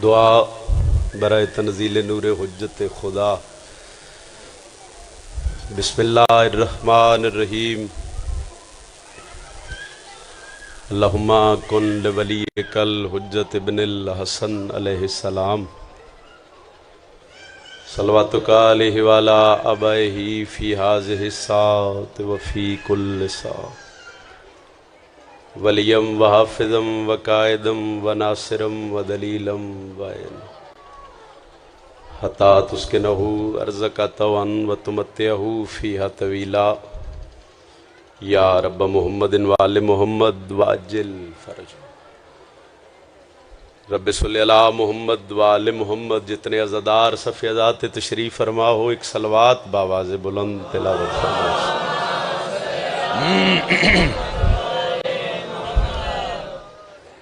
دعا برائے تنزیل نور حجت خدا۔ بسم اللہ الرحمن الرحیم۔ اللہم کن لولیک الحجت ابن الحسن علیہ السلام صلواتک علیہ وعلی آبائہ فی ہذہ الساعۃ وفی کل ساعۃ ولیم وحافظم وقائدم وناصرم ودلیلم وعین حتی تسکنہ ارضک طوعا وتمتعہ فیہا طویلا یا رب محمد وآل محمد وعجل فرج۔ رب صلی علی محمد وآل محمد۔ جتنے عزادار صف عزات تشریف فرما ہو ایک صلوات باواز بلند تلاوت فرما۔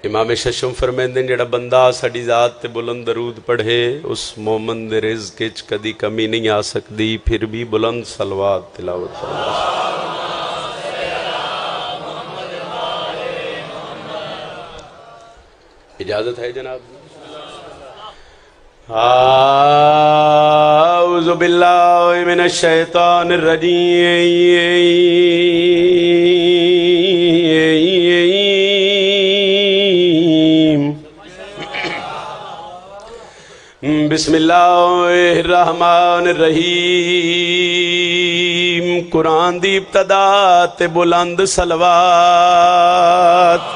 امام ششم فرمیندے جڑا بندہ ساڈی ذات تے بلند درود پڑھے اس مومن دے رزق وچ کدی کمی نہیں آ سکدی، پھر بھی بلند صلوات تلاوت فرما۔ اجازت ہے جناب؟ اعوذ باللہ من الشیطان الرجیم، بسم اللہ الرحمن الرحیم۔ قرآن دی ابتدا تے بلند صلوات۔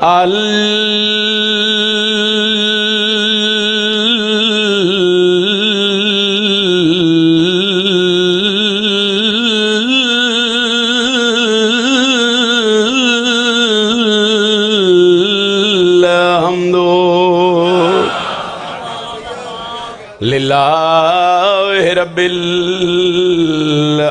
الحمد للہ رب العالمین۔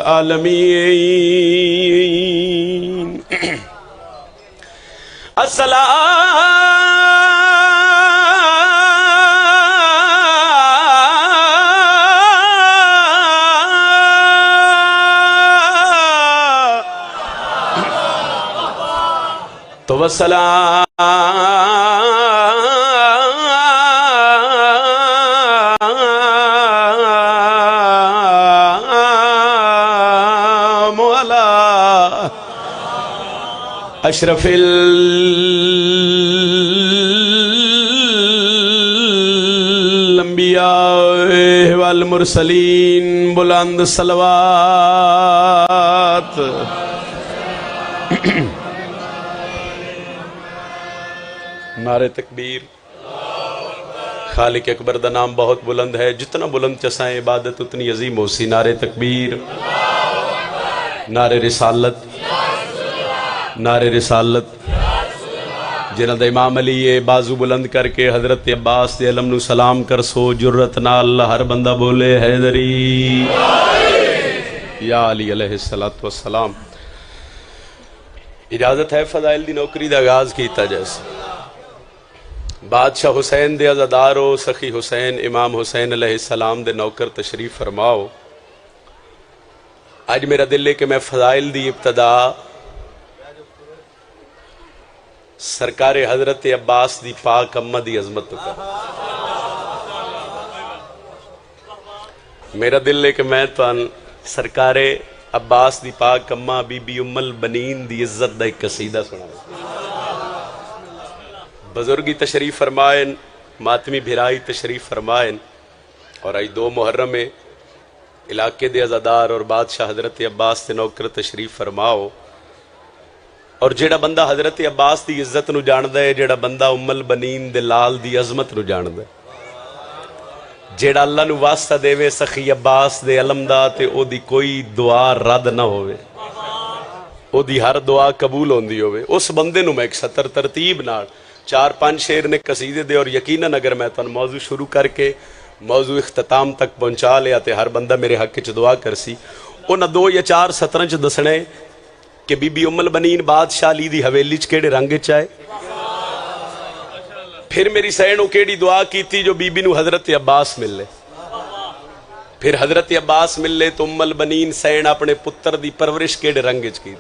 تو والسلام علی اشرف الانبیاء والمرسلین۔ بلند صلوات۔ نعرہ تکبیر۔ خالق اکبر دا نام بہت بلند ہے، جتنا بلند چسائیں عبادت اتنی عظیم ہو سی۔ نعرہ تکبیر، نعرہ رسالت، نعرہ رسالت۔ جنہ دا امام علی یہ بازو بلند کر کے حضرت عباس دے علم نو سلام کر سو، جرت نال ہر بندہ بولے حیدری یا علی علیہ السلام۔ اجازت ہے فضائل دی نوکری دا آغاز کیتا جیسے بادشاہ حسین دے عزادارو، سخی حسین امام حسین علیہ السلام دے نوکر تشریف فرماؤ۔ آج میرا دل ہے کہ میں فضائل دی ابتدا سرکار حضرت عباس دی پاک امہ دی عظمت تو کر۔ میرا دل ہے کہ میں تو سرکار عباس دی پاک امہ بی بی ام البنین دی عزت دا ایک قصیدہ سنا۔ بزرگی تشریف فرمائن، ماتمی بھرائی تشریف فرمائن، اور آئی 2 محرم میں علاقے دے عزادار اور بادشاہ حضرت عباس دے نوکر تشریف فرماؤ۔ اور جیڑا بندہ حضرت عباس دی عزت نو جاندہ ہے، جیڑا بندہ ام البنین دے لال دی عظمت نو جاندہ ہے، جیڑا اللہ نو واسطہ دے وے سخی عباس دے علم دا تے او دی کوئی دعا رد نہ ہوئے، او دی ہر دعا قبول ہوندی ہوئے، اس بندے نو میں ایک سطر ترتیب نال 4-5 شعر نے قصیدے دے، اور یقیناً اگر میں تن موضوع شروع کر کے موضوع اختتام تک پہنچا لیا تے ہر بندہ میرے حق چ دعا کرسی۔ انہاں 2 یا 4 سطراں چ دسنے کہ بی بی ام البنین بادشاہ علی دی حویلی چ کیڑے رنگ چ آئے، پھر میری سینوں کیڑی دعا کی تھی جو بی بی نو حضرت عباس مل لے، پھر حضرت عباس مل لے تو ام البنین سین اپنے پتر دی پرورش کیڑے رنگ چ کی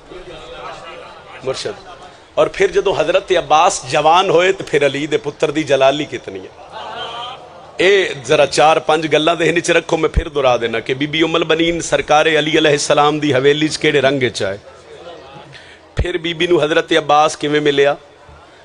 مرشد اور پھر جدو حضرت عباس جوان ہوئے تو پھر علی دے پتر دی جلالی کتنی ہے. اے ذرا 4-5 گلاں ذہن وچ رکھو. میں پھر دہرا دینا کہ بی بی ام البنین سرکار علی علیہ السلام دی حویلی چ کیڑے رنگ وچ آئے. پھر بی بی نو حضرت عباس کیویں ملیا.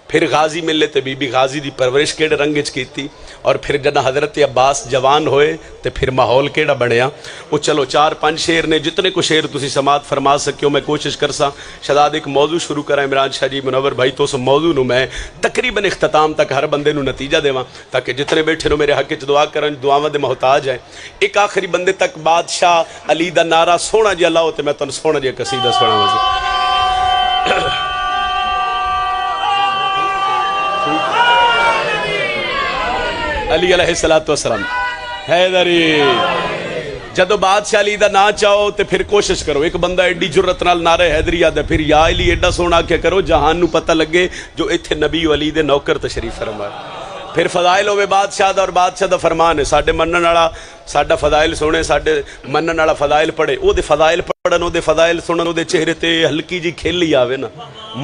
پھر غازی ملے تو بی بی غازی دی پرورش کیڑے رنگ وچ کیتی. اور پھر جدہ حضرت عباس جوان ہوئے تو پھر ماحول کیڑا بنیا. وہ چلو 4-5 شعر نے جتنے کو شعر تسی سماعت فرما سکیو میں کوشش کرساں. شہزاد ایک موضوع شروع کرا عمران شاہ جی منور بھائی تو اس موضوع نو میں تقریباً اختتام تک ہر بندے نو نتیجہ دیواں تاکہ جتنے بیٹھے نو میرے حق وچ دعا کرن دعاواں دے محتاج ہیں. ایک آخری بندے تک بادشاہ علی دا نعرہ سونا جی اللہ تے میں تن سونا جی قصیدہ سناواں. علی علیہ السلام حیدری جدو بادشاہ علی دا نا چاہو تے پھر کوشش کرو. ایک بندہ ایڈی جرت نال نعرہ حیدری آدھے پھر یا علی ایڈا سونا کیا کرو جہان نو پتہ لگے جو ایتھے نبی علی دے نوکر تشریف فرمائے. پھر فضائل ہوئے بادشاہ دا اور بادشاہ دا فرمان ہے ساڈے منن والا ساڈا فضائل سنے ساڈے منن والا فضائل پڑھے او دے فضائل پڑھن او دے فضائل سنن او دے چہرے تے ہلکی جی کھل ہی آوے نا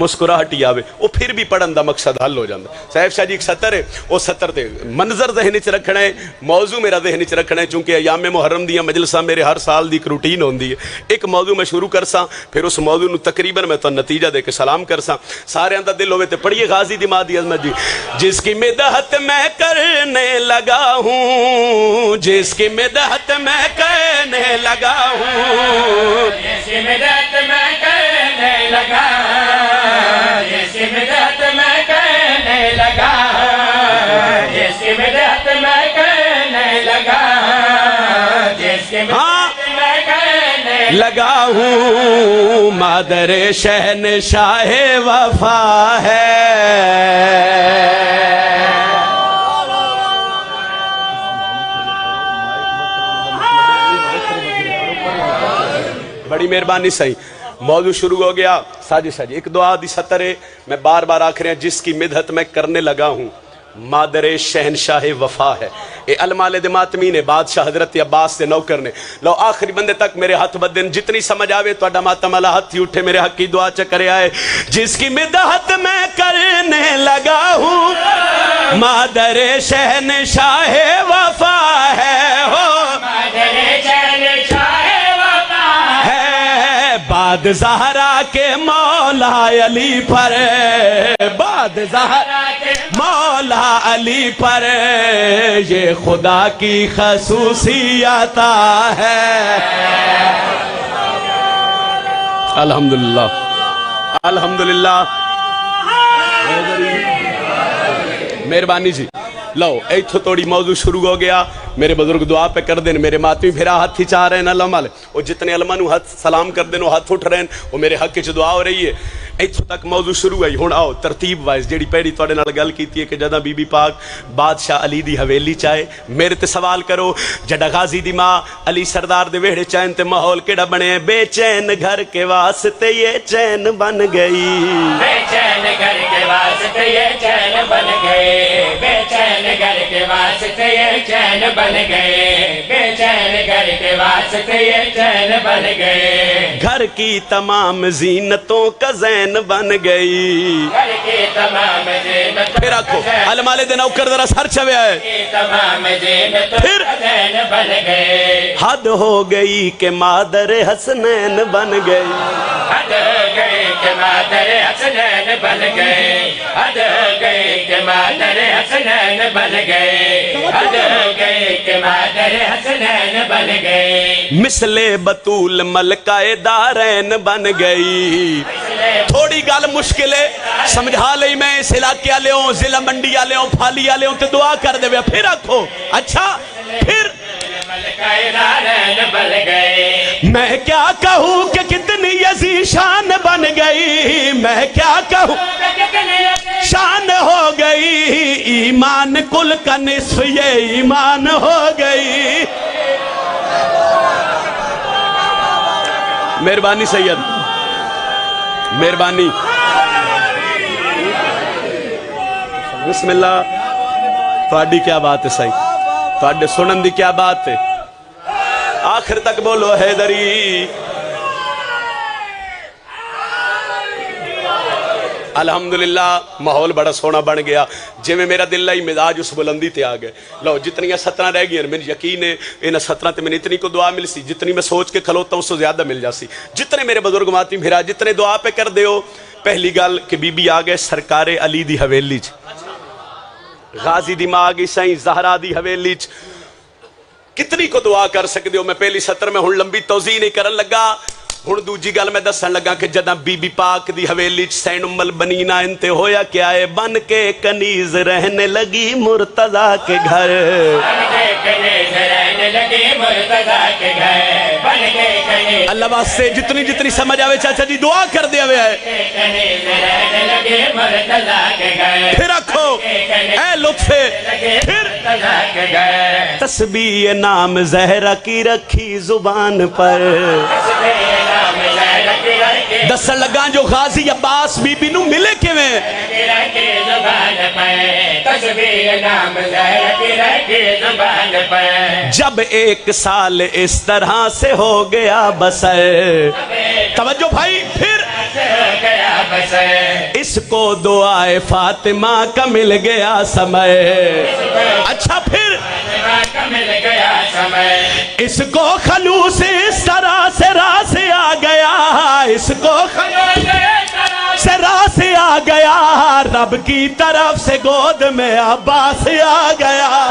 مسکراہٹ ہی آوے او پھر بھی پڑھن دا مقصد حل ہو جاندا. صاحب شاہ جی ایک سطر ہے او سطر تے منظر ذہن وچ رکھنا ہے موضوع میرا ذہن وچ رکھنا ہے چونکہ ایام محرم دیاں مجلساں میرے ہر سال دی ایک روٹین ہوندی ہے. ایک موضوع میں شروع کرساں پھر اس موضوع نو تقریباً میں تو نتیجہ دے کے سلام کرساں. سارے دا دل ہوے تے پڑھیے غازی دی ماں دی عظمت جی. جس کی مدحت میں کرنے لگا ہوں جس کی مدحت میں کرنے لگا ہوں جس کی مدحت میں کرنے لگا جس کی مدحت میں کرنے لگا جس کی مدحت میں کرنے لگا جس کی مدحت میں کرنے لگا ہوں مادر شہنشاہ وفا ہے. بڑی مہربانی صحیح موضوع شروع ہو گیا. ساجد شاہ جی ایک دعا دی سطر ہے میں بار بار آکھ رہے ہیں جس کی مدحت میں کرنے لگا ہوں مادر شہنشاہ وفا ہے. اے المال دے ماتمین بادشاہ حضرت عباس دے نوکر نے. لو آخری بندے تک میرے ہاتھ بدن جتنی سمجھ آوے تو اڈا ماتم اللہ ہاتھ ہی اٹھے میرے حق کی دعا چکرے آئے. جس کی مدحت میں کرنے لگا ہوں مادر شہنشاہ وفا ہے ہو مادر شہنشاہ بعد زہرا کے مولا علی پر بعد زہرا کے مولا علی پر یہ خدا کی خصوصیت ہے. الحمدللہ الحمدللہ مہربانی جی. لو ایتھو توڑی موضوع شروع ہو گیا. میرے بزرگ دعا پہ کر دیں میرے ماتمی پھرا ہاتھ ہی چاہ رہے ہیں اللہ مال وہ جتنے علماء نو ہاتھ سلام کر دیں وہ ہاتھ اٹھ رہے ہیں وہ میرے حق کی دعا ہو رہی ہے. ایتھو تک موضوع شروع ہوئی. ہن آؤ ترتیب وائز جیڑی پیڑی تواڈے نال گل کیتی ہے کہ جداں بی بی پاک بادشاہ علی دی حویلی چائے میرے تے سوال کرو جڑا غازی دی ماں علی سردار دے ویڑے چین تے ماحول کیڑا بنے. بے چین گھر کے واسطے یہ چین بن گئی بے چین گھر کے واسطے یہ چین بن گئے بے چین گھر کے واسطے یہ چین بن گئے بے چین گھر کے واسطے یہ چین بن گئے. گھر کی تمام زینتوں کا زین بن گئی. گھر کی تمام زینتوں پھر آکھو علمالے دے نوکر ذرا سر چھویا ہے. کی تمام زینتوں پھر کا زین بن گئے. حد ہو گئی کہ مادر حسنین بن گئی. حد ہو گئی کہ مادر حسنین بن گئے حد ہو گئی کہ مادر حسنین بن گئے حد ہو گئی کہ مادر حسنین بن گئے. مثل بطول ملکہ دارین بن گئی. تھوڑی گال مشکل ہے سمجھا لئی میں اس علاقے آلے ہوں ضلع منڈی آلے ہوں پھالی آلے ہوں تے دعا کر دے. پھر آکھو اچھا پھر ملکہ دارین بن گئے. میں کیا کہوں کہ کتنی عظیم شان بن گئی. میں کیا کہوں شان ہو گئی. ایمان کل کا نصف یہ ایمان ہو گئی. مہربانی سید مہربانی بسم اللہ. تھوڑی کیا بات ہے صحیح تھوڑے سنن دی کیا بات ہے. آخر تک بولو حیدری الحمدللہ ماحول بڑا سونا بن گیا جی میں میرا دل لائی مزاج اس بلندی تے آ گئے لو جتنی سترہ رہ گئی میری یقین ہے ان سترہ تے میں اتنی کو دعا مل سی جتنی میں سوچ کے کھلوتا ہوں اس سے زیادہ مل جاسی جتنے میرے بزرگ ماتی بھیرا جتنے دعا پہ کر دیو پہلی گل کہ بی بی آگئے سرکار علی دی حویلی غازی دی ماں آگئی سائیں زہرا دی حویلی کتنی کو دعا کر سکتے ہو میں پہلی سطر میں ہن لمبی توضیح نہیں کرن لگا ہن دوجی گل میں دسن لگا کہ جداں بی بی پاک دی حویلی سین ام البنینا انتے ہویا کیا ہے بن کے کنیز رہنے لگی مرتضی کے گھر بن کے کنیز رہنے لگی مرتضی کے گھر بن کے کنیز اللہ واسطے جتنی جتنی سمجھ آوے چاچا جی دعا کر دیا ہوئے ہے کنیز رہنے لگی مرتضی کے گھر پھر رکھو اے لطف پھر مرتضی کے گھر تسبیح نام زہرہ کی رکھی زبان پر دسن لگا جو غازی عباس بی بی نو ملے کے میں جب ایک سال اس طرح سے ہو گیا بسر توجہ بھائی پھر اس کو دعائے فاطمہ کا مل گیا سمے اچھا پھر اس کو خلوص اس طرح سے راہ سے آ گیا اس کو خلوص سے راہ سے آ گیا رب کی طرف سے گود میں عباس آ گیا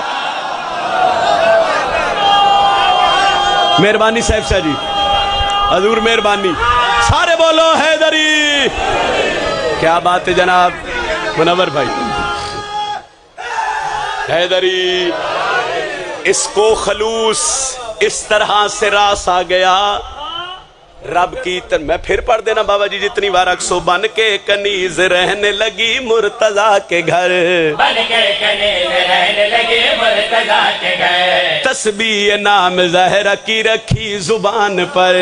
مہربانی صاحب شاہ جی حضور مہربانی سارے بولو حیدری کیا بات ہے جناب منور بھائی حیدری اس کو خلوص اس طرح سے راس آ گیا رب کی میں پھر پڑھ دینا بابا جی جتنی بار اکسو بن کے کنیز رہنے لگی مرتضی کے گھر بن کے کنیز رہنے لگی مرتضی کے گھر تسبیح نام زہرہ کی رکھی زبان پر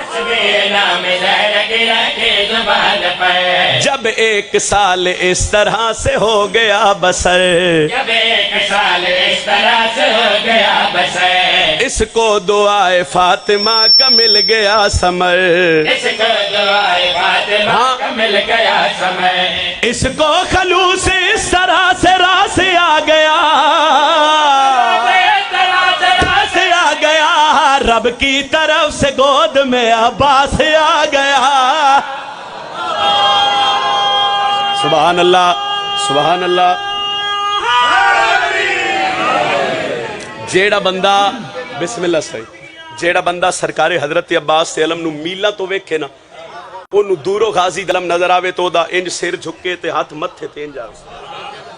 تسبیح نام زہرہ کی رکھی زبان پر جب ایک سال اس طرح سے ہو گیا بسر جب ایک سال اس طرح سے ہو گیا بسر اس کو دعائے فاطمہ کا مل گیا سمر اس کو دعائے فاطمہ کا مل گیا سمے اس کو خلوص اس طرح سے راہ سے آ گیا سے آ گیا رب کی طرف سے گود میں عباس آ گیا سبحان اللہ سبحان اللہ جیڑا بندہ بسم اللہ صحیح جیڑا بندہ سرکار حضرت عباس سے علم نو میلا تو ویکھے نا انہوں دورو غازی دلم نظر آوے تو دا انج سر جھکے تے ہاتھ متھے تے انج آوے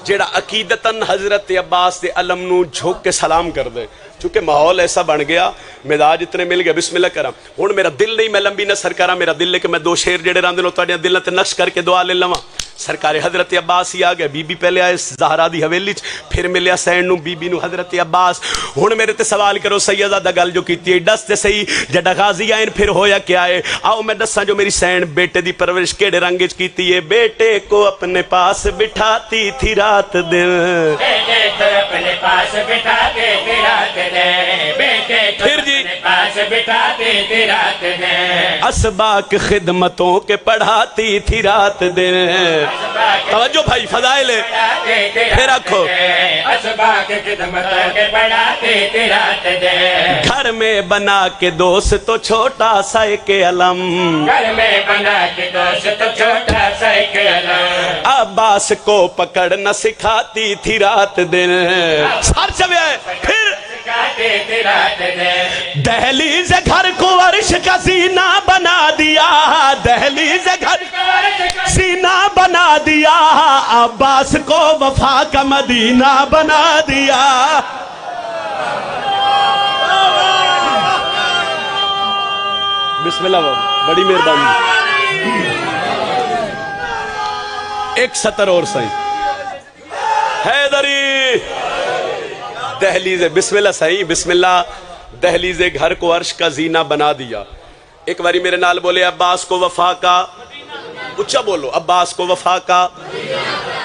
جیڑا عقیدتاً حضرت عباس دے علم نو جھک کے سلام کر دے چونکہ ماحول ایسا بن گیا مزاج اتنے مل گیا بسم اللہ کرم ہن میرا دل نہیں میں لمبی نہ سرکارا میرا دل ہے کہ میں دو شیر جڑے راندے نو تواڈیاں دلاں تے نقش کر کے دعا لے لواں سرکار حضرت عباس ہی آ گیا بی بی پہلے آئے زہرا دی حویلی پھر ملیا سین نو بی بی نو حضرت عباس ہن میرے تے سوال کرو سیدہ گل جو کیتی ہے دس تے صحیح جڑا غازی آئے پھر ہویا کیا ہے آؤ میں دساں جو میری سین بیٹے دی پرورش کیڑے رنگ وچ کیتی ہے بیٹے کو اپنے پاس بٹھاتی تھی رات دن بیٹے کو اپنے پاس بٹھاتے تھی رات دن بیٹے کو اپنے پاس بٹھاتے تھی رات دن اسباق خدمتوں کے پڑھاتی تھی رات دن توجہ بھائی فضائل پھر رکھو اسباق خدمتوں کے پڑھاتے تھی رات دن گھر میں بنا کے دوست تو چھوٹا سا ایک علم گھر میں بنا کے دوست تو چھوٹا سا ایک علم عباس کو پکڑنا سکھاتی تھی رات دن سار چوے آئے پھر دہلیز گھر کو عرش کا زینہ بنا دیا دہلیز گھر کو زینہ بنا دیا عباس کو وفا کا مدینہ بنا دیا بسم اللہ بابا بڑی مہربانی ایک سطر اور صحیح حیدری دہلیز بسم اللہ صحیح بسم اللہ دہلیز گھر کو عرش کا زینہ بنا دیا ایک باری میرے نال بولے عباس کو وفا کا اچھا بولو عباس کو وفا کا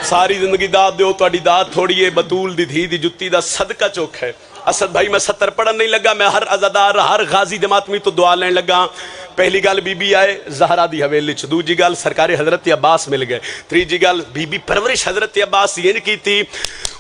ساری زندگی داد دیو تو اڈی داد تھوڑی ہے بطول دی دھی دی جتی دا صدقہ چوک ہے اسد بھائی میں ستر پڑھن نہیں لگا میں ہر عزادار ہر غازی دماتمی تو دعا لین لگا پہلی گل بی بی آئے زہرا دی حویلی چ، دوجی گل سرکار حضرت عباس مل گئے، تیجی گل بی بی پرورش حضرت عباس یہ کی تھی.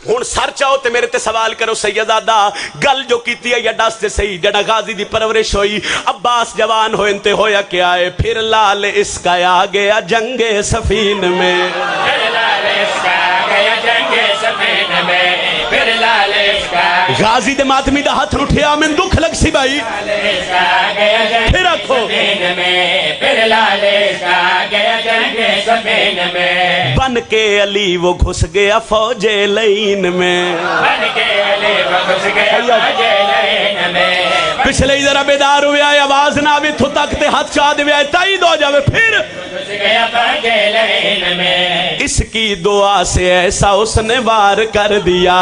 ہن سر چاہو تے میرے تے سوال کرو سیدادہ گل جو کیتی ہے یا دس تے صحیح. جڑا غازی دی پرورش ہوئی، عباس جوان ہوئے انتے ہویا کیا ہے؟ پھر لال اس کا آ گیا جنگ سفین میں، پھر لال اس کا آ گیا جنگ سفین میں، پھر لال اس کا غازی دے ماتمی دا ہاتھ اٹھیا میں دکھ لگ سی بھائی. لال اس کا آ گیا جنگ پھر رکھو سفین میں، پھر لال اس کا آ گیا جنگ سفین میں، بن کے علی وہ گھس گیا فوج لین میں. بن کے علی وہ گھس گیا فوج لین میں، پچھلے ہی ذرا بیدار ہوئے آئے، آواز نہ بھی تھو تک تے ہاتھ چاہ دے آئے، تائید ہو جاوے. پھر گھس گیا فوج لین میں، اس کی دعا سے ایسا اس نے وار کر دیا.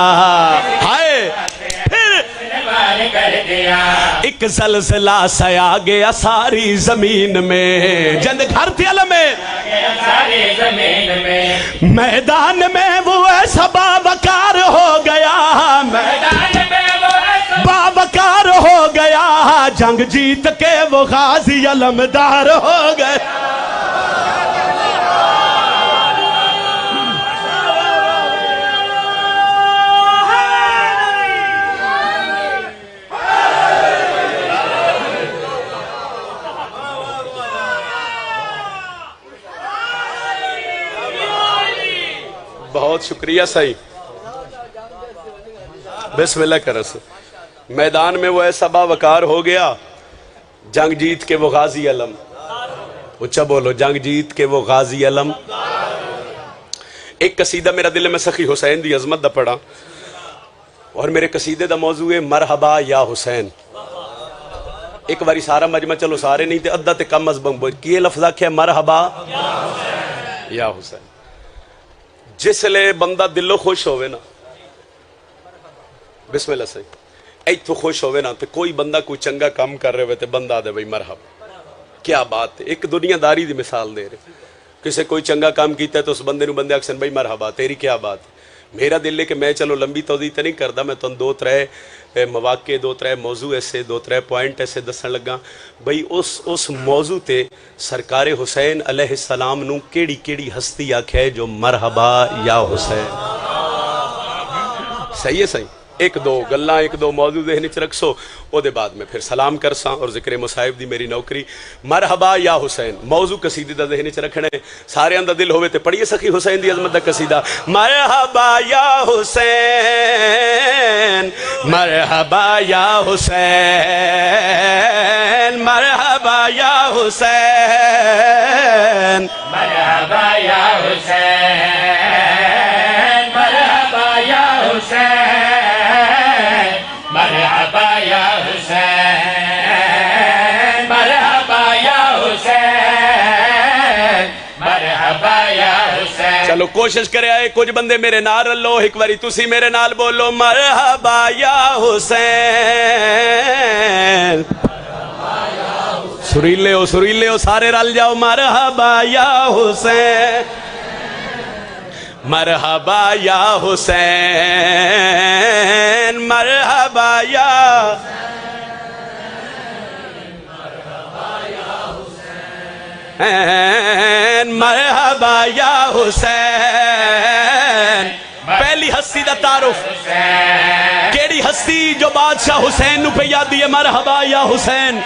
ہائے پھر وار کر دیا، ایک زلزلہ سا آ گیا ساری زمین میں. جند گھر تھی علم میں ساری زمین میں، میدان میں وہ ایسا باوقار ہو گیا، میدان میں وہ ایسا باوقار ہو گیا، جنگ جیت کے وہ غازی علمدار ہو گئے. بہت شکریہ صحیح. بسم اللہ کا رسول. میدان میں وہ ایسا باوقار ہو گیا، جنگ جیت کے وہ غازی علم. اچھا بولو، جنگ جیت کے وہ غازی علم. ایک قصیدہ میرا دل میں سخی حسین دی عظمت دا پڑا، اور میرے قصیدے دا موضوع ہے مرحبا یا حسین. ایک باری سارا مجمع، چلو سارے نہیں تے ادھا تے کم از بم کیے لفظ آکھیا مرحبا یا حسین. جس لئے بندہ دلو خوش ہوئے نا، بسم اللہ صحیح، ایتھو خوش ہوئے نا، تو کوئی بندہ کوئی چنگا کام کر رہے ہوئے تو بندہ دے بھئی مرحبا، کیا بات ہے. ایک دنیا داری دی مثال دے رہے، کسے کوئی چنگا کام کیتا ہے تو اس بندے نو بندے اکسن بھئی مرحبا تیری کیا بات ہے. میرا دل ہے کہ میں چلو لمبی توضیح تے نہیں کردا، میں تو دو ترے مواقع، دو ترے موضوع ایسے، دو ترے پوائنٹ ایسے دسن لگا بھئی اس موضوع تے سرکار حسین علیہ السلام نو کیڑی کیڑی ہستی آکھے جو مرحبا یا حسین. صحیح ہے صحیح. ایک دو گلاں، ایک دو موضوع ذہن چ رکھسو، او دے بعد میں پھر سلام کرساں اور ذکر مصائب دی میری نوکری. مرحبا یا حسین موضوع قصیدے دا ذہن چ رکھنے، سارے اندر دل ہوئے تے پڑھیے سخی حسین دی عظمت دا قصیدہ. مرحبا یا حسین، مرحبا یا حسین، مرحبا یا حسین، مرحبا یا حسین، مرحبا یا حسین، مرحبا یا حسین، مرحبا یا حسین، مرحبا یا حسین. چلو کوشش کرے آئے کچھ بندے میرے نال رلو، ایک باری تسی میرے نال بولو مرحبا یا حسین. سریلے ہو سارے رل جاؤ. مرحبا یا حسین، مرحبا یا حسین، مرحبا یا حسین، مرحبا یا حسین. پہلی ہستی دا تعارف، کیڑی ہستی جو بادشاہ حسین نو پہ یادی ہے؟ مرحبا یا حسین،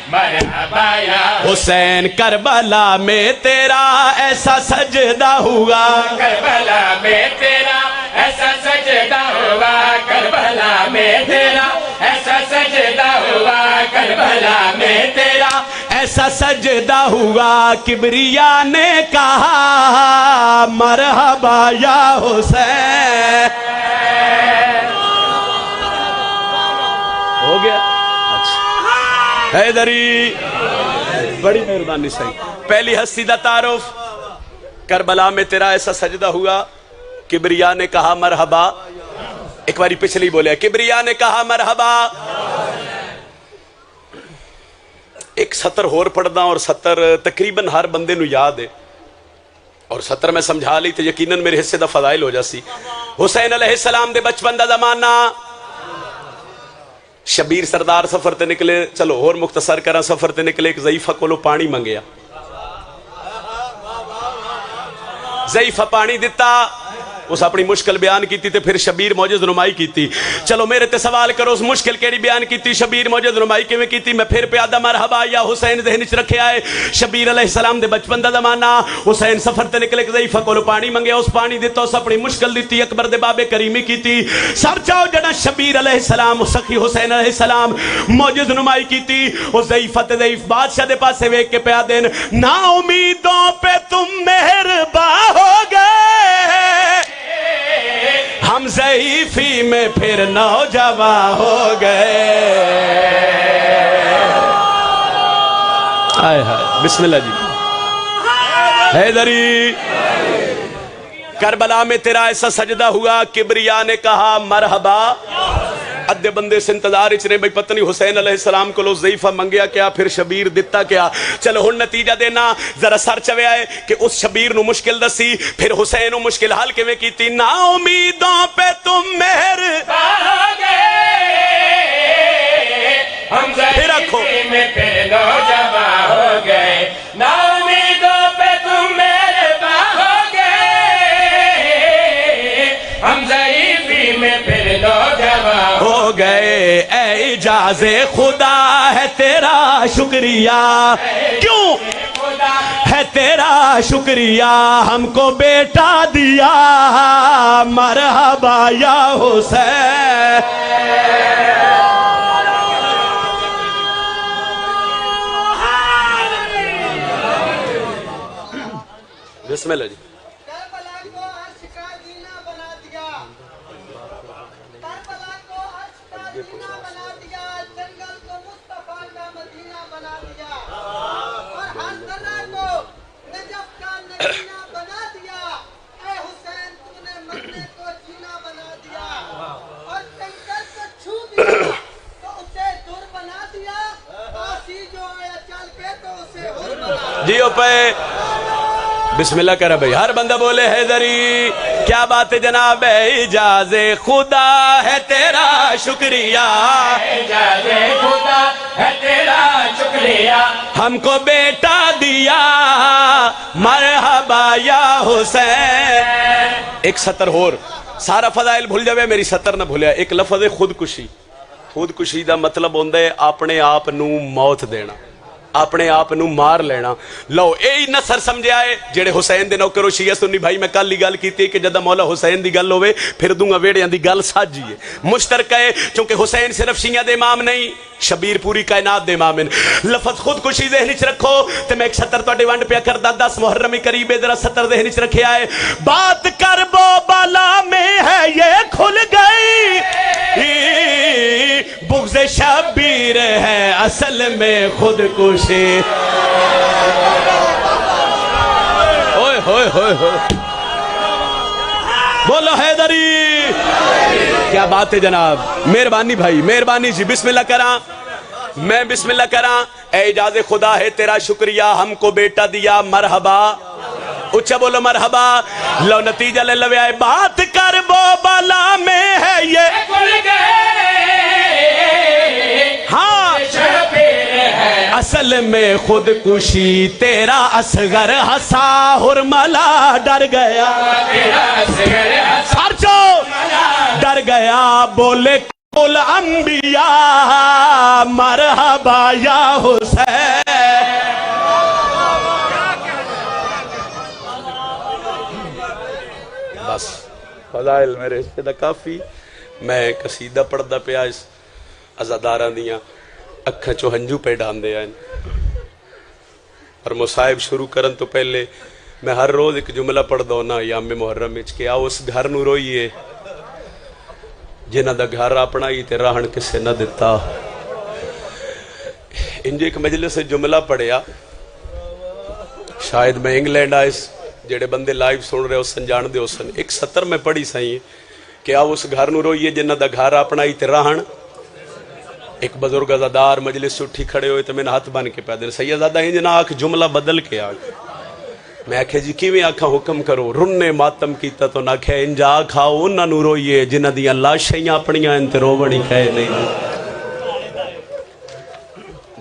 مرحبا یا حسین کربلا میں تیرا ایسا سجدہ ہوا، کربلا میں تیرا ایسا سجدہ ہوا، کربلا میں تیرا ایسا سجدہ ہوا، کربلا میں تیرا ایسا سجدہ ہوا، کبریا نے کہا مرحبا یا حسین. ہو گیا. حیدری بڑی مہربانی صحیح. پہلی ہستی دا تعارف، کربلا میں تیرا ایسا سجدہ ہوا، کبریا نے کہا مرحبا. ایک باری پچھلی بولے، کبریا نے کہا مرحبا. ایک سطر ہور پڑھدا اور سطر تقریباً ہر بندے نو یاد ہے، اور سطر میں سمجھا لی تو یقیناً میرے حصے دا فضائل ہو جاسی. حسین علیہ السلام دے بچپن دا زمانہ، شبیر سردار سفر تے نکلے، چلو اور مختصر کرا، سفر تے نکلے، ایک ضعیفہ کولو پانی منگیا، ضعیفہ پانی دیتا، اس اپنی مشکل بیان کیتی تے پھر شبیر موجز نمائی کیتی. چلو میرے تے سوال کرو اس مشکل کیڑی بیان کیتی، شبیر موجز نمائی کیویں کیتی؟ میں پھر پیادہ مرحبا یا حسین ذہن وچ رکھیا ہے. شبیر علیہ السلام دے بچپن دا زمانہ، حسین سفر تے نکلے، ضعیفہ کولو پانی منگیا، اس پانی دتا، اس اپنی مشکل دتی، اکبر دے بابے کریمی کیتی. سر چاو جڑا شبیر علیہ السلام سخی حسین علیہ السلام موجز نمائی کیتی، اس ضعیفہ تے ضعیف بادشاہ دے پاسے ویکھ کے پیا دین، نا امیدوں پہ تم مہرباں ہو گئے، ہم ضعیفی میں پھر نوجوان ہو گئے. آئے ہائے بسم اللہ جی. حیدری کربلا میں تیرا ایسا سجدہ ہوا، کبریا نے کہا مرحبا. ادھے بندے سے انتظار اچنے بھئی پتہ نہیں حسین علیہ السلام کو لو ضعیفہ منگیا کیا، پھر شبیر دیتا کیا. چلو ہن نتیجہ دینا ذرا سر چوے آئے کہ اس شبیر نو مشکل دسی، پھر حسین نو مشکل حل کے میں کیتی. نا امیدوں پہ تم مہر ہم ضعیفی میں پھر نوجوان ہو گئے، نا امیدوں پہ تم مہرباں ہو گئے، ہم ضعیفی میں پھر نوجوان ہو گئے. اے اجاز خدا ہے تیرا شکریہ، کیوں ہے تیرا شکریہ، ہم کو بیٹا دیا، مرحبا یا حسین. بسم اللہ جی. کربلا کو عرش کا زینہ بنا دیا، کربلا کو عرش کا زینہ بنا دیا، جنگل کو مصطفیٰ کا مدینہ بنا دیا، اور ہر ذرہ کو نجف کا نگینہ بنا دیا. اے حسین تو نے مرنے کو جینا بنا دیا، اور جنگل کو چھو دیا تو اسے در بنا دیا، آسی جو آیا چل کے تو اسے ہر بنا دیا. جیو پہ بسم اللہ کرا بھئی، ہر بندہ بولے حیدری. کیا بات ہے جناب، اجاز خدا ہے تیرا شکریہ، اجاز خدا ہے تیرا شکریہ، ہم کو بیٹا دیا، مرحبا یا حسین. ایک سطر اور، سارا فضائل بھول جاوے، میری سطر نہ بھولیا. ایک لفظ ہے خودکشی. خودکشی دا مطلب ہوندہ ہے اپنے آپ نو موت دینا، اپنے آپ نو مار لینا. لو اے نہ سر سمجھے آئے جڑے حسین دے نوکر و شیعہ سنی بھائی، میں کل ہی گل کیتی کہ جدہ مولا حسین دی گل ہوئے پھر دوں گا ویڑیاں دی گل ساجی ہے، مشترکہ ہے، چونکہ حسین صرف شیعہ دے امام نہیں، شبیر پوری کائنات دے امام ہیں. لفظ خودکشی ذہن وچ رکھو تے میں ایک سطر تواڈے ونڈ پیا کردا، 10 محرم قریب ذرا سطر ذہن وچ رکھے آئے. بات کربو بالا میں ہے یہ کھل گئی، بغض شبیر ہے اصل میں خودکشی. اوئے ہوئے ہوئے ہوئے بولو حیدری. کیا بات ہے جناب، مہربانی بھائی، مہربانی جی. بسم اللہ کراں، میں بسم اللہ کراں. اے اجاز خدا ہے تیرا شکریہ، ہم کو بیٹا دیا، مرحبا. اچھا بولو مرحبا. لو نتیجہ لے لوے آئے. بات کر بو بالا میں ہے یہ کھل گئے، ہاں اصل میں خودکشی، تیرا اصغر ہسا ہرملا ڈر گیا، تیرا اصغر ہسا سرچو ڈر گیا، بولے کل انبیاء مرحبا یا حسین. بس فضائل میرے سے دا کافی. میں قصیدہ پڑھدا پیا اس عزاداراں دیاں اکھاں چو ہنجو پہ ڈان دے آئیں. اور مصائب شروع کرن تو پہلے میں ہر روز ایک جملہ پڑھ دو نا ایام محرم وچ کہ آؤ اس گھر نو روئیے جنہ دا گھر اپنا ہی تے راہن کسے نہ دیتا. انجو ایک مجلس سے جملہ پڑھیا، شاید میں انگلینڈ آئیس، جڑے بندے لائیو سن رہے ہو سن جان دے ہو سن. ایک سطر میں پڑھی سائیں کہ آؤ اس گھر نو روئیے جنہ دا گھر اپنا ہی تے راہن. ایک بزرگ عزادار مجلس سے اٹھی کھڑے ہوئے تو میں نے ہاتھ بن کے پیدل سیدادہ ہی جنا آنکھ جملہ بدل کے آگے. میں آکھے جی کیویں آکھا حکم کرو، رنے ماتم کیتا تو نہ کھے انجا کھاؤ انہاں نو روئیے جنہ دیاں لاشیاں اپنیاں انتے روبڑی کہے نہیں.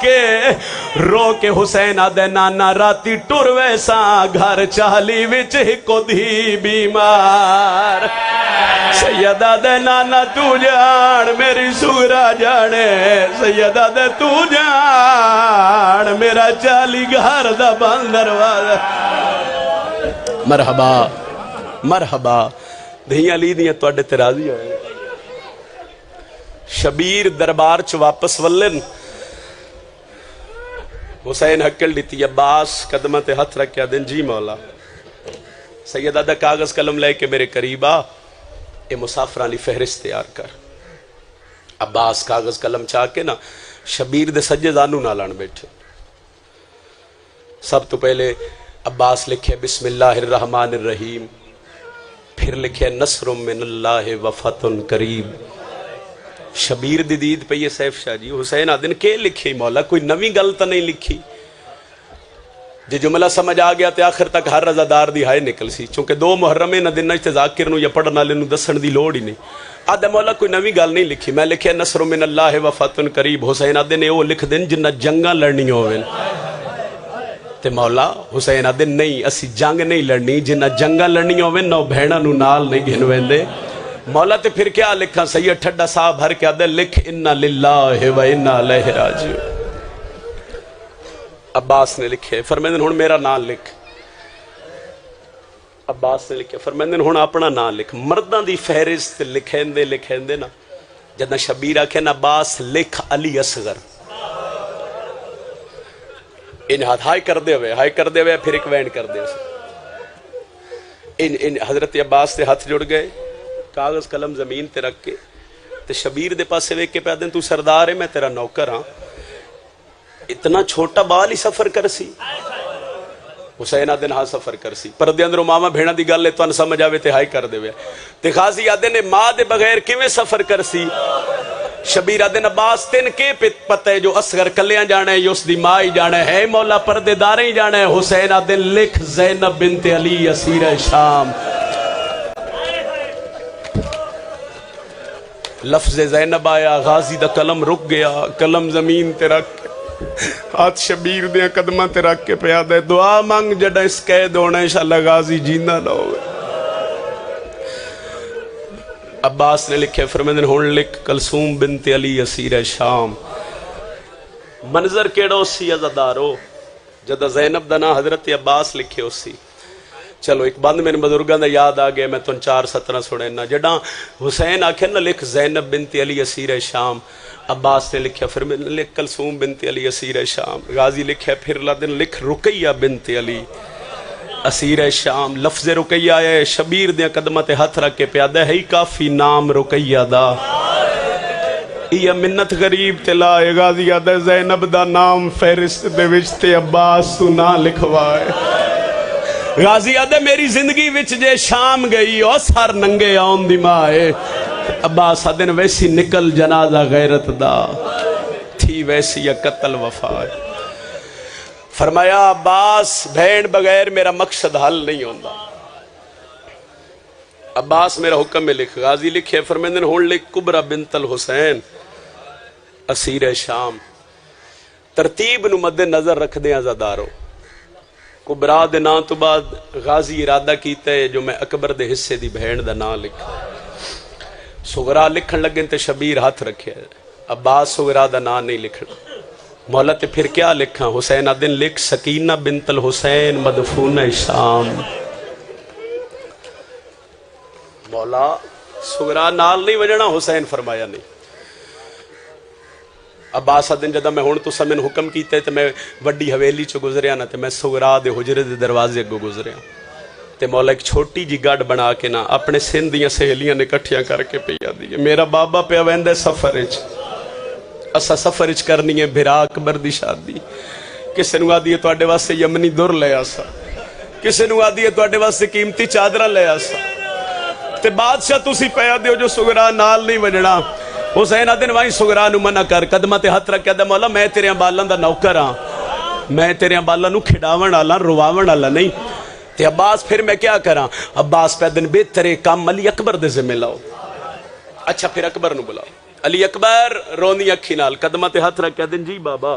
کے رو کے حسین آدھے نانا راتی ٹر ویسا گھر چالی وچ ہکو دھی بیمار سیدہ دے نانا تو جان میری سغرا جانے سیدہ دے تو جان میرا چالی گھر دا بند دروازہ مرحبا مرحبا دھیاں لی دیاں توڑے ترازی ہوئے شبیر دربار چ واپس ولن حسین حکل دیتی عباس قدمہ تے ہتھ رکھیا دن جی مولا سیدہ دا کاغذ قلم لے کے میرے قریب آ اے مسافرانی فہرست تیار کر عباس کاغذ قلم چاہ کے نا شبیر دے سجے زانو نالان بیٹھے سب تو پہلے عباس لکھے بسم اللہ الرحمن الرحیم پھر لکھے نصر من اللہ و فتح قریب شبیر دی دید پہ یہ سیف شاہ جی حسین آدن کے لکھی مولا کوئی نوی گل تو نہیں لکھی جی جملہ سمجھ آ گیا تے آخر تک ہر رضادار دی ہائے نکل سی چونکہ 2 محرم نہ دن تے ذاکر نو یا پڑھنا لے نو دسن دی لوڑ ہی نہیں آدھے مولا کوئی نوی گل نہیں لکھی میں لکھے نصر من اللہ و فتح قریب حسین آدن وہ لکھ دن جنہ جنگاں لڑنی ہوئے تے مولا حسین آدن نہیں اسی جنگ نہیں لڑنی جنہ جنگاں لڑنی ہوئے نو بھیڑا نو نال نہیں گھنویں دے مولا تے پھر کیا لکھا سید ٹھڈا صاحب بھر کے آدھے لکھ انا للہ و انا الیہ راجعون عباس نے لکھے فرمیندن ہون میرا نام لکھ عباس نے لکھے فرمیندن ہون اپنا نام لکھ مردان دی فہرست لکھیں دے نا جدنا شبیر آکھیں عباس لکھ علی اصغر ان ہاتھ ہائی کر دے ہوئے پھر ایک وینڈ کر دے ان حضرت عباس تے ہاتھ جڑ گئے کاغذ قلم زمین تے رکھ کے تے شبیر دے پاسے ویک کے پیادن تو سردار ہے میں تیرا نوکر ہاں اتنا چھوٹا بال ہی سفر کر سی حسین آدن ہاں سفر کر سی پر دے اندروں ماما بھیڑا دی گل لے تو ان سمجھ آوے تے ہائی کر دے ہوئے تے خاصی آدن نے ماں دے بغیر کیویں سفر کر سی شبیر آدن عباس تین کے پتہ ہے جو اصغر کلیاں جانے ہے اس دی ماں ہی جانے ہے مولا پردے داریں ہی جانے ہے حسین آدن لکھ زینب بنت علی اسیر شام لفظ زینب آیا غازی دا قلم رک گیا قلم زمین تے رکھ ہاتھ شبیر دے قدمہ تے رکھ کے پیا دے دعا مانگ جڑا اس قید ہونا انشاءاللہ غازی جیندہ نہ ہوئے عباس نے لکھے فرمیندن ہون لکھ کلثوم بنت علی اسیر شام منظر کیڑا اسی عزادارو جدہ زینب دنا حضرت عباس لکھے اسی چلو ایک بند میرے بزرگاں دا یاد آ گیا میں تن 4 17 سنینا جڑا حسین آکھے نا لکھ زینب بنت علی اسیر شام عباس نے لکھیا پھر میں لکھ کلثوم بنت علی اسیر شام غازی لکھیا پھر لدن لکھ رقیہ بنت علی اسیر شام لفظ رقیہ ہے شبیر دیا قدمہ تے ہاتھ رکھ کے پیادہ ہے ہی کافی نام رقیہ دا یہ منت غریب تلا ہے غازی آدھے زینب دا نام فہرست دے وچتے عباس تو نہ لکھوائے غازی آدھے میری زندگی وچ جے شام گئی او سار ننگے آن دی مائے عباس آدھے ویسی نکل جنازہ غیرت دا تھی ویسی یا قتل وفا فرمایا عباس بھین بغیر میرا مقصد حل نہیں ہوندہ عباس میرا حکم میں لکھ غازی لکھے فرمیندن ہون لکھ کبرہ بنت الحسین اسیر شام ترتیب نو مد نظر رکھ دیں عزادارو کبرا دے نام تو بعد غازی ارادہ کیتا ہے جو میں اکبر دے حصے دی بہن دا نام لکھ سغرا لکھن لگن تے شبیر ہاتھ رکھے عباس سغرا دا نام نہیں لکھنا مولا تے پھر کیا لکھا حسین آدن لکھ سکینہ بنت الحسین مدفون شام مولا سغرا نال نہیں وجنا حسین فرمایا نہیں عباس آدن جدہ میں ہون تو سمن حکم کیتے تے میں وڈی حویلی چو گزریا نا تے میں سغرا دے حجرے دے دروازے کو گزریا تے مولا ایک چھوٹی جی گاڑ بنا کے نا اپنے سندھیاں سہیلیاں نے کٹھیاں کر کے پیا دیئے میرا بابا پہ ویندے سفرج اسا سفرج کرنی ہے بھرا اکبر دی شادی کسے نو آدھی ہے تو آڈے واسے یمنی دور لے آسا کسے نو آدھی ہے تو آڈے واسے قیمتی چادرہ لے آسا تے بادشاہ تو سی پیا دیو جو سغرا نال نہیں وجنا حسین آدن وائیں سغرا نو منع کر قدمہ تے ہاتھ رکھ کے دے مولا میں تیرے بالاں دا نوکر ہاں میں تیرے بالاں نو کھڑاون والا رواون والا نہیں تے عباس پھر میں کیا کراں عباس پہ دن بہترے کام علی اکبر دے ذمہ لاؤ اچھا پھر اکبر نو بلاؤ علی اکبر رونی اکھی نال قدمہ تے ہاتھ رکھ کے دن جی بابا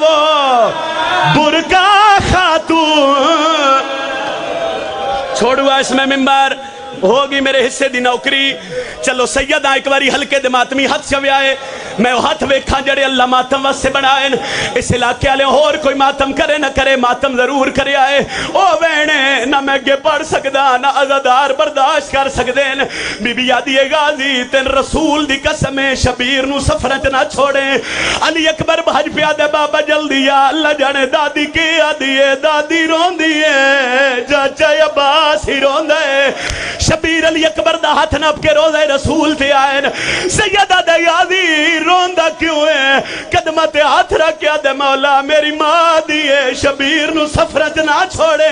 وہ برقع خاتون چھوڑوا اس میں ممبر ہوگی میرے حصے دی نوکری چلو سیدہ ایک باری ہلکے دے ماتمی ہاتھ چوے آئے میں ہاتھ ویکھاں جڑے اللہ ماتم واسے بنائیں اس علاقے والے اور کوئی ماتم کرے نہ کرے ماتم ضرور کرے آئے او وینے نہ میں گے پڑھ سکدا نہ عزادار برداشت کر سکدین بی بی یادی غازی تین رسول دی قسمیں شبیر نو سفرت نہ چھوڑیں علی اکبر بھاج پیا دے بابا جلدی یا اللہ جانے دادی کی آدیے دادی رون دیے چاچا عباس ہی رون دے شبیر علی اکبر دا ہاتھ نپ کے روزے رسول تھے آئین سیدہ دے یادی روندہ کیوں ہے قدمت ہاتھ رکھیا دے مولا میری ماں دیئے شبیر نو سفرت نہ چھوڑے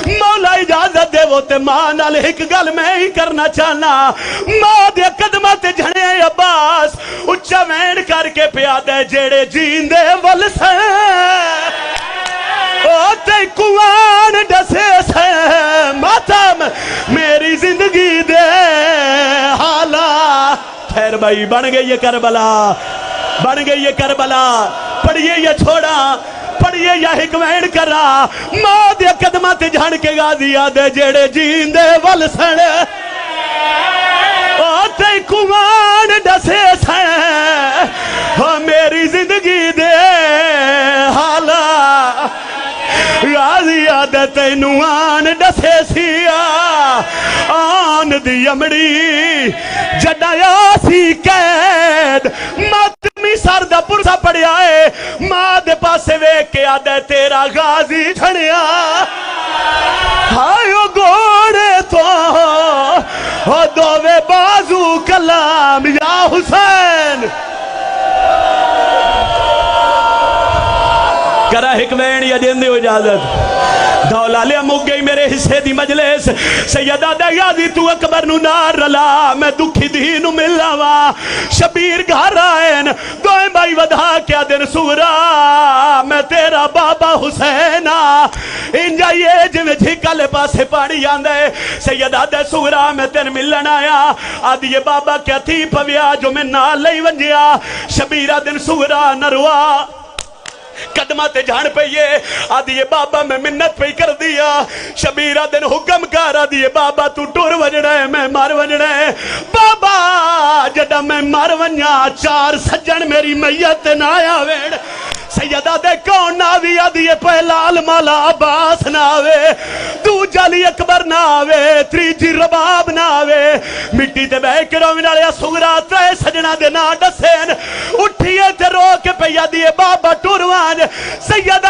مولا اجازت دے وہ تے ماں نال ایک گل میں ہی کرنا چاہنا ماں دے قدمت جھنے عباس اچھا وین کر کے پیا دے جیڑے جین دے ولسے او تے کوان ڈسے سے ماتم میری زندگی دے حالا خیر بھائی بن گئی یہ کربلا بن گئی یہ کربلا پڑھئے یہ چھوڑا پڑھئے یا حکمین کرا ماں دے قدمت جھن کے غازی آدھے جیڑے جین دے ولسن آتے کوان ڈسے سے میری زندگی دے حالا غازی عادت نوان ڈسے سیا آن دی امڑی جڈایا سی قید ماتمی سردہ پرسا پڑیا ہے ماں دے پاسے ویک کے آدھے تیرا غازی جھنیا ہائیو گوڑے تو دووے بازو کلام یا حسین کرا حکمین یا جندی اجازت دولا لیا مک گئی میرے حصے دی مجلس سیدہ دیادی تو اکبر نو نار رلا میں دکھی دینو ملا وا شبیر گھر آئین دوئیں بھائی ودھا کیا دن سورا میں تیرا بابا حسینہ انجا یہ جو جھکا لے پاسے پاڑی آندے سیدہ دے سورا میں تین ملن آیا آدھی یہ بابا کیا تھی پویا جو میں نال لئی ونجیا شبیرہ دن سورا نروا قدمات جھان پہ یہ آدھی یہ بابا میں منت پہ کر دیا شبیرہ دن حکم کر آدھی یہ بابا تو ٹور وجڑا ہے میں مار وجڑا ہے بابا جڑا میں مار ونیا چار سجن میری میت نہ آیا ویڑ سیدہ دے کون ناوی آدھی یہ پہلال مالا عباس ناوے دو جالی اکبر ناوے تریجی رباب ناوے مٹی تے بے کرو منالیا سورا ترے سجنہ دے نا ڈسین اٹھئے تے رو کے پہ آدھی یہ بابا ٹوروان سیدہ